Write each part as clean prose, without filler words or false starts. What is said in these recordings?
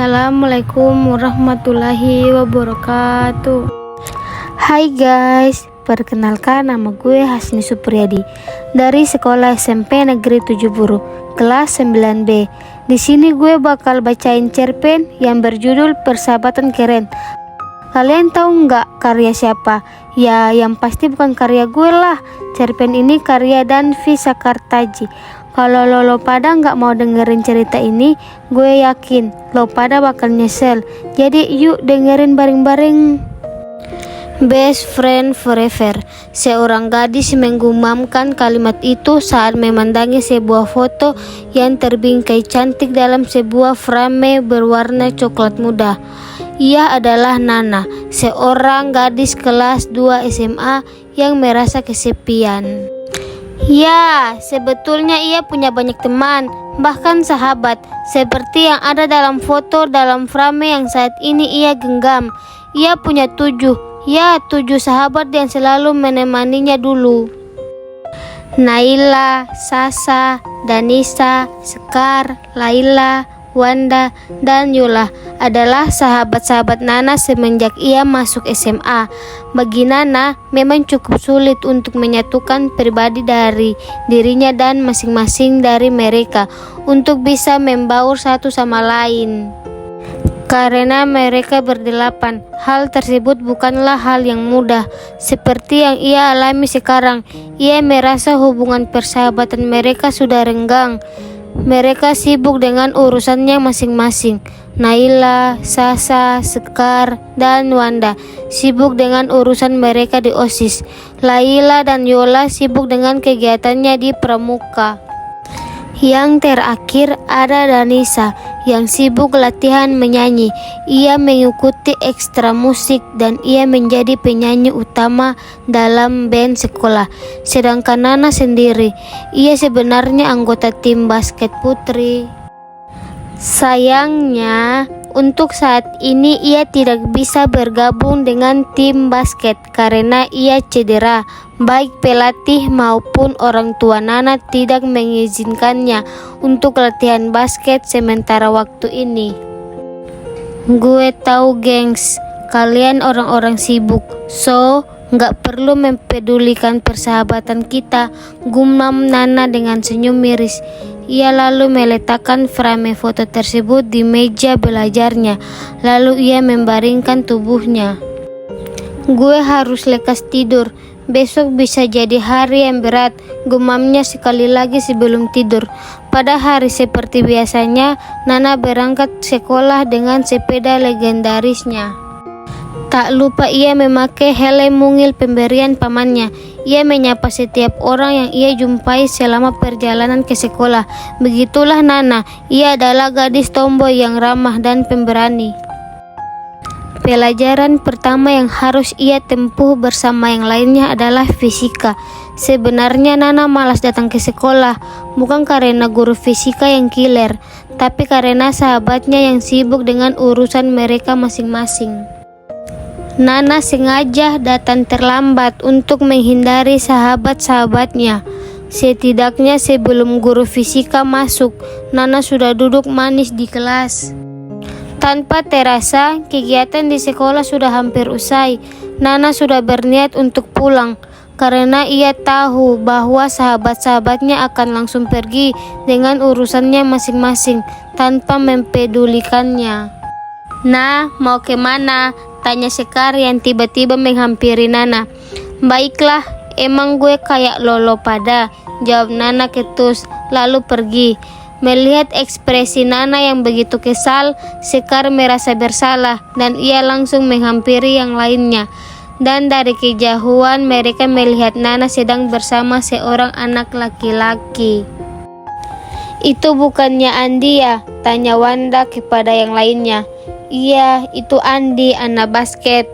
Assalamualaikum warahmatullahi wabarakatuh. Hai guys, perkenalkan nama gue Hasni Supriyadi dari sekolah SMP Negeri 7 Buru, kelas 9B. Di sini gue bakal bacain cerpen yang berjudul Persahabatan Keren. Kalian tahu nggak karya siapa? Ya, yang pasti bukan karya gue lah. Cerpen ini karya Danvi Sakartaji. Kalau lo pada nggak mau dengerin cerita ini, gue yakin lo pada bakal nyesel. Jadi yuk dengerin bareng-bareng. Best friend forever. Seorang gadis menggumamkan kalimat itu saat memandangi sebuah foto yang terbingkai cantik dalam sebuah frame berwarna coklat muda. Ia adalah Nana, seorang gadis kelas 2 SMA yang merasa kesepian. Ya, sebetulnya ia punya banyak teman, bahkan sahabat, seperti yang ada dalam foto dalam frame yang saat ini ia genggam. Ia punya 7 sahabat yang selalu menemaninya dulu. Naila, Sasa, Danisa, Sekar, Laila, Wanda, dan Yola adalah sahabat-sahabat Nana semenjak ia masuk SMA. Bagi Nana, memang cukup sulit untuk menyatukan pribadi dari dirinya dan masing-masing dari mereka untuk bisa membaur satu sama lain. Karena mereka berdelapan, hal tersebut bukanlah hal yang mudah. Seperti yang ia alami sekarang, ia merasa hubungan persahabatan mereka sudah renggang. Mereka sibuk dengan urusannya masing-masing. Naila, Sasa, Sekar, dan Wanda sibuk dengan urusan mereka di OSIS. Laila dan Yola sibuk dengan kegiatannya di Pramuka. Yang terakhir ada Danisa yang sibuk latihan menyanyi. Ia mengikuti ekstra musik dan ia menjadi penyanyi utama dalam band sekolah. Sedangkan Nana sendiri, ia sebenarnya anggota tim basket putri. Sayangnya, untuk saat ini ia tidak bisa bergabung dengan tim basket karena ia cedera. Baik pelatih maupun orang tua Nana tidak mengizinkannya untuk latihan basket sementara waktu ini. Gue tahu gengs, kalian orang-orang sibuk, so nggak perlu mempedulikan persahabatan kita, gumam Nana dengan senyum miris. Ia lalu meletakkan frame foto tersebut di meja belajarnya, lalu ia membaringkan tubuhnya. Gue harus lekas tidur. Besok bisa jadi hari yang berat, gumamnya sekali lagi sebelum tidur. Pada hari seperti biasanya, Nana berangkat sekolah dengan sepeda legendarisnya. Tak lupa ia memakai helm mungil pemberian pamannya. Ia menyapa setiap orang yang ia jumpai selama perjalanan ke sekolah. Begitulah Nana, ia adalah gadis tomboy yang ramah dan pemberani. Pelajaran pertama yang harus ia tempuh bersama yang lainnya adalah fisika. Sebenarnya Nana malas datang ke sekolah, bukan karena guru fisika yang killer, tapi karena sahabatnya yang sibuk dengan urusan mereka masing-masing. Nana sengaja datang terlambat untuk menghindari sahabat-sahabatnya. Setidaknya sebelum guru fisika masuk, Nana sudah duduk manis di kelas. Tanpa terasa, kegiatan di sekolah sudah hampir usai. Nana sudah berniat untuk pulang karena ia tahu bahwa sahabat-sahabatnya akan langsung pergi dengan urusannya masing-masing tanpa mempedulikannya. Nah, mau kemana? Tanya Sekar yang tiba-tiba menghampiri Nana. Baiklah, emang gue kayak lolo pada, jawab Nana ketus, lalu pergi. Melihat ekspresi Nana yang begitu kesal, Sekar merasa bersalah dan ia langsung menghampiri yang lainnya. Dan dari kejauhan mereka melihat Nana sedang bersama seorang anak laki-laki. Itu bukannya Andi ya? Tanya Wanda kepada yang lainnya. Iya, itu Andi, anak basket,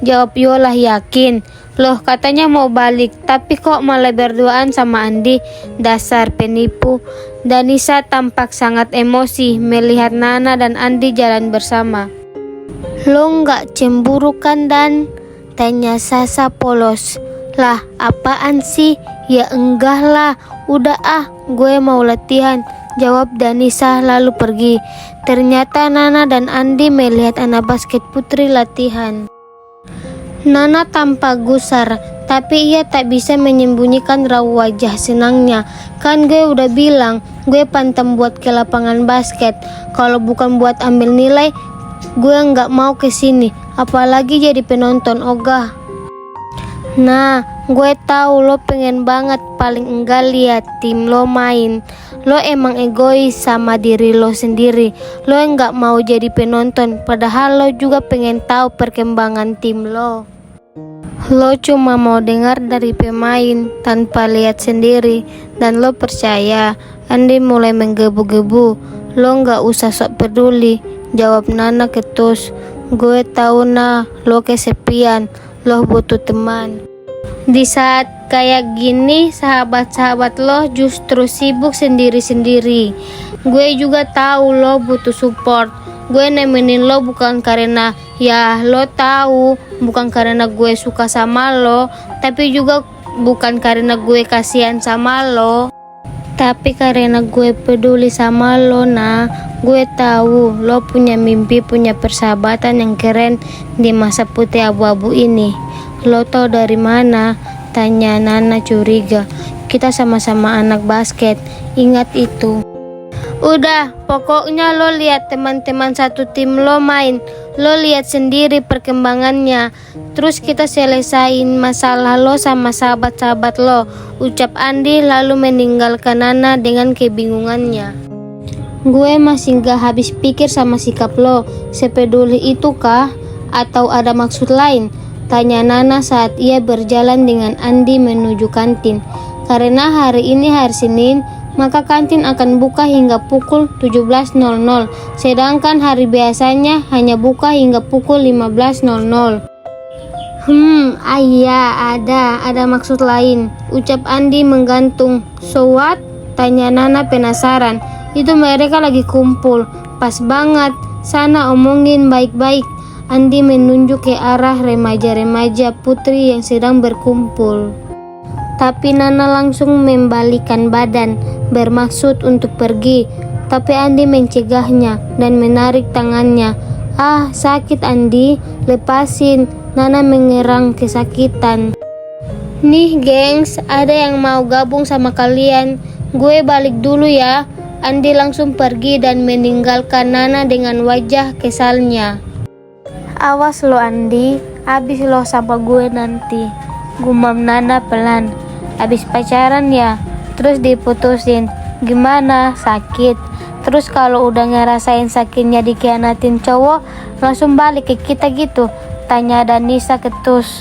jawab Yola yakin. Loh, katanya mau balik, tapi kok malah berduaan sama Andi? Dasar penipu. Danisa tampak sangat emosi melihat Nana dan Andi jalan bersama. Lo nggak cemburu kan, Dan? Tanya Sasa polos. Lah, apaan sih? Ya enggak lah, udah gue mau latihan. jawab Danisa lalu pergi. Ternyata Nana dan Andi melihat anak basket putri latihan. Nana tampak gusar, tapi ia tak bisa menyembunyikan raut wajah senangnya. Kan gue udah bilang, gue pantang buat ke lapangan basket. Kalau bukan buat ambil nilai, gue nggak mau kesini, apalagi jadi penonton ogah. Nah, gue tahu lo pengen banget paling enggak lihat tim lo main. Lo emang egois sama diri lo sendiri. Lo enggak mau jadi penonton, padahal lo juga pengen tahu perkembangan tim lo. Lo cuma mau dengar dari pemain tanpa lihat sendiri, dan lo percaya. Andi mulai menggebu-gebu. Lo enggak usah sok peduli, jawab Nana ketus. Gue tahu nah, lo kesepian. Lo butuh teman. Di saat kayak gini, sahabat-sahabat lo justru sibuk sendiri-sendiri. Gue juga tahu lo butuh support. Gue nemenin lo bukan karena ya lo tahu, bukan karena gue suka sama lo, tapi juga bukan karena gue kasihan sama lo, tapi karena gue peduli sama lo. Nah, gue tahu lo punya mimpi, punya persahabatan yang keren di masa putih abu-abu ini. Lo tau dari mana? Tanya Nana curiga. Kita sama-sama anak basket, ingat itu. Udah, pokoknya lo lihat teman-teman satu tim lo main. Lo lihat sendiri perkembangannya. Terus kita selesain masalah lo sama sahabat-sahabat lo, ucap Andi lalu meninggalkan Nana dengan kebingungannya. Gue masih gak habis pikir sama sikap lo. Sepeduli itu kah? Atau ada maksud lain? Tanya Nana saat ia berjalan dengan Andi menuju kantin. Karena hari ini hari Senin, maka kantin akan buka hingga pukul 17.00. Sedangkan hari biasanya hanya buka hingga pukul 15.00. Iya, ada maksud lain, ucap Andi menggantung. So what? Tanya Nana penasaran. Itu mereka lagi kumpul. Pas banget, sana omongin baik-baik. Andi menunjuk ke arah remaja-remaja putri yang sedang berkumpul. Tapi Nana langsung membalikkan badan, bermaksud untuk pergi. Tapi Andi mencegahnya dan menarik tangannya. Ah, sakit Andi, lepasin. Nana mengerang kesakitan. Nih gengs, ada yang mau gabung sama kalian. Gue balik dulu ya. Andi langsung pergi dan meninggalkan Nana dengan wajah kesalnya. Awas lo Andi, abis lo sama gue nanti, gumam Nana pelan. Abis pacaran ya, terus diputusin, gimana, sakit? Terus kalau udah ngerasain sakitnya dikhianatin cowok, langsung balik ke kita gitu? Tanya Danisa ketus.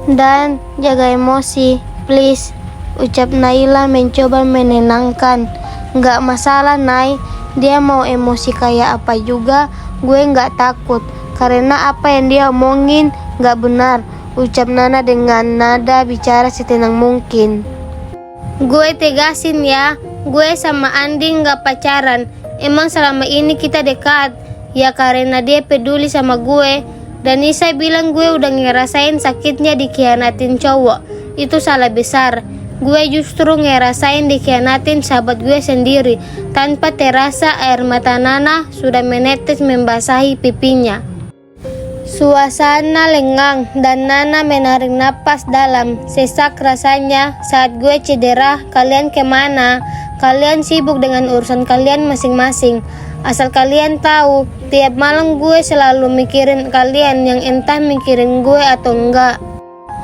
Dan jaga emosi, please, ucap Naila mencoba menenangkan. Gak masalah Nay, dia mau emosi kayak apa juga, gue gak takut. Karena apa yang dia omongin gak benar, ucap Nana dengan nada bicara setenang mungkin. Gue tegasin ya, gue sama Andi gak pacaran. Emang selama ini kita dekat, ya karena dia peduli sama gue. Dan Nisa bilang gue udah ngerasain sakitnya dikhianatin cowok. Itu salah besar. Gue justru ngerasain dikhianatin sahabat gue sendiri. Tanpa terasa air mata Nana sudah menetes membasahi pipinya. Suasana lengang dan Nana menarik napas dalam. Sesak rasanya saat gue cedera. Kalian kemana? Kalian sibuk dengan urusan kalian masing-masing. Asal kalian tahu, tiap malam gue selalu mikirin kalian, yang entah mikirin gue atau enggak.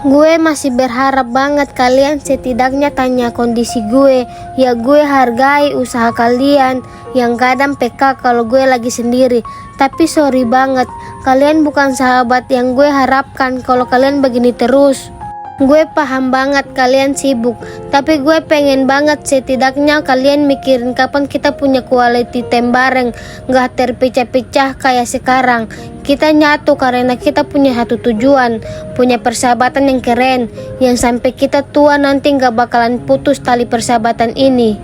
Gue masih berharap banget kalian setidaknya tanya kondisi gue. Ya gue hargai usaha kalian yang kadang peka kalau gue lagi sendiri. Tapi sorry banget, kalian bukan sahabat yang gue harapkan kalau kalian begini terus. Gue paham banget kalian sibuk, tapi gue pengen banget setidaknya kalian mikirin kapan kita punya quality time bareng, gak terpecah-pecah kayak sekarang. Kita nyatu karena kita punya satu tujuan, punya persahabatan yang keren, yang sampai kita tua nanti gak bakalan putus tali persahabatan ini.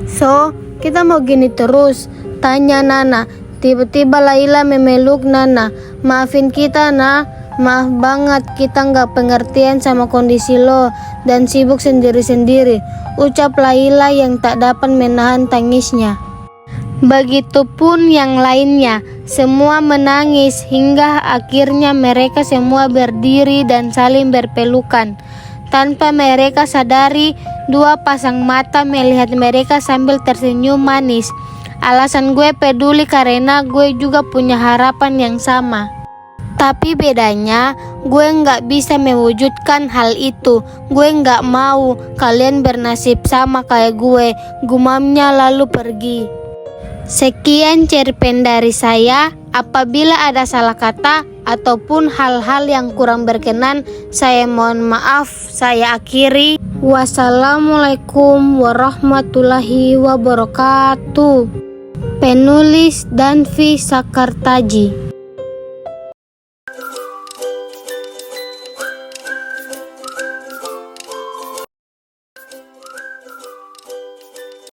So, kita mau gini terus? Tanya Nana. Tiba-tiba Laila memeluk Nana. Maafin kita Nah. Maaf banget kita gak pengertian sama kondisi lo dan sibuk sendiri-sendiri. ucap Laila yang tak dapat menahan tangisnya. Begitupun yang lainnya, semua menangis hingga akhirnya mereka semua berdiri dan saling berpelukan. Tanpa mereka sadari, dua pasang mata melihat mereka sambil tersenyum manis. Alasan gue peduli karena gue juga punya harapan yang sama. Tapi bedanya, gue nggak bisa mewujudkan hal itu. Gue nggak mau kalian bernasib sama kayak gue, gumamnya lalu pergi. Sekian cerpen dari saya. Apabila ada salah kata ataupun hal-hal yang kurang berkenan, saya mohon maaf. Saya akhiri. Wassalamualaikum warahmatullahi wabarakatuh. Penulis Danvi Sakartaji.